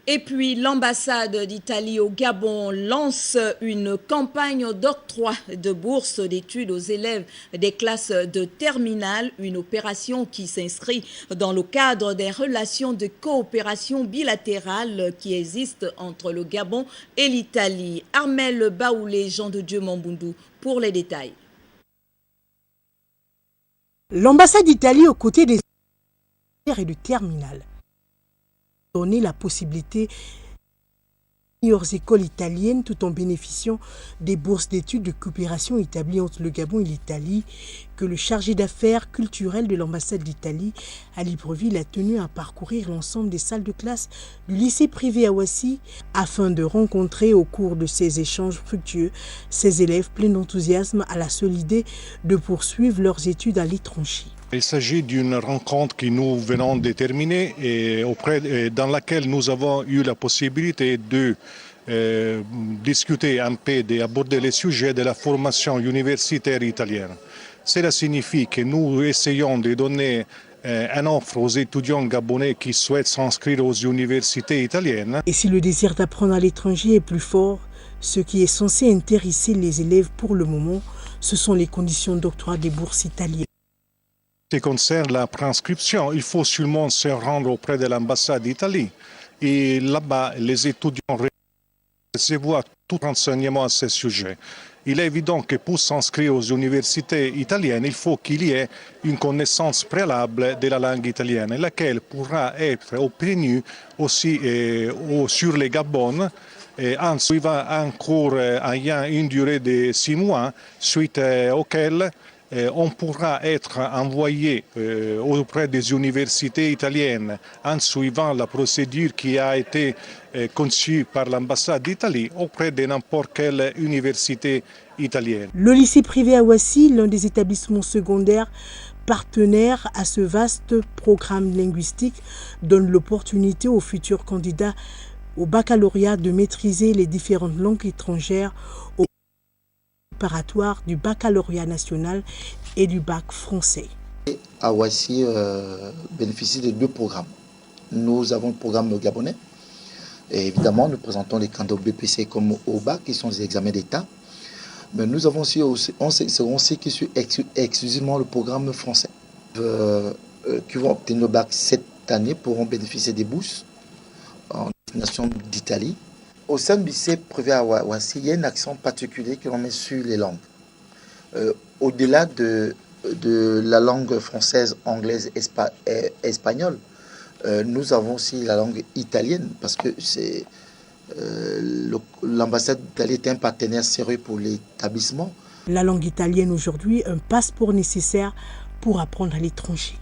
Et puis l'ambassade d'Italie au Gabon lance une campagne d'octroi de bourses d'études aux élèves des classes de terminale, une opération qui s'inscrit dans le cadre des relations de coopération bilatérale qui existent entre le Gabon et l'Italie. Armel Baoulé, Jean de Dieu Mamboundou pour les détails. L'ambassade d'Italie aux côtés des et du terminal donner la possibilité aux écoles italiennes tout en bénéficiant des bourses d'études de coopération établies entre le Gabon et l'Italie que le chargé d'affaires culturelles de l'ambassade d'Italie à Libreville a tenu à parcourir l'ensemble des salles de classe du lycée privé Awassi afin de rencontrer au cours de ces échanges fructueux ces élèves pleins d'enthousiasme à la seule idée de poursuivre leurs études à l'étranger. Il s'agit d'une rencontre que nous venons de terminer et dans laquelle nous avons eu la possibilité de discuter un peu, d'aborder les sujets de la formation universitaire italienne. Cela signifie que nous essayons de donner une offre aux étudiants gabonais qui souhaitent s'inscrire aux universités italiennes. Et si le désir d'apprendre à l'étranger est plus fort, ce qui est censé intéresser les élèves pour le moment, ce sont les conditions d'octroi des bourses italiennes. Ce qui concerne la prescription, il faut seulement se rendre auprès de l'ambassade d'Italie. Et là-bas, les étudiants recevront tout renseignement à ce sujet. Il est évident que pour s'inscrire aux universités italiennes, il faut qu'il y ait une connaissance préalable de la langue italienne, laquelle pourra être obtenue aussi sur les Gabon, en suivant un cours ayant une durée de 6 mois, suite auquel on pourra être envoyé auprès des universités italiennes en suivant la procédure qui a été conçue par l'ambassade d'Italie auprès de n'importe quelle université italienne. Le lycée privé Awassi, l'un des établissements secondaires partenaires à ce vaste programme linguistique, donne l'opportunité aux futurs candidats au baccalauréat de maîtriser les différentes langues étrangères au préparatoire du baccalauréat national et du bac français. Awassi bénéficie de 2 programmes. Nous avons le programme gabonais. Et évidemment, nous présentons les candidats au BPC comme au bac, qui sont des examens d'État. Mais nous avons aussi qui suit exclusivement le programme français. Qui vont obtenir le bac cette année pourront bénéficier des bourses en destination d'Italie. Au sein du lycée privé à Awassi, il y a un accent particulier que l'on met sur les langues. Au-delà de la langue française, anglaise, espagnole, nous avons aussi la langue italienne parce que l'ambassade d'Italie est un partenaire sérieux pour l'établissement. La langue italienne aujourd'hui, un passeport nécessaire pour apprendre à l'étranger.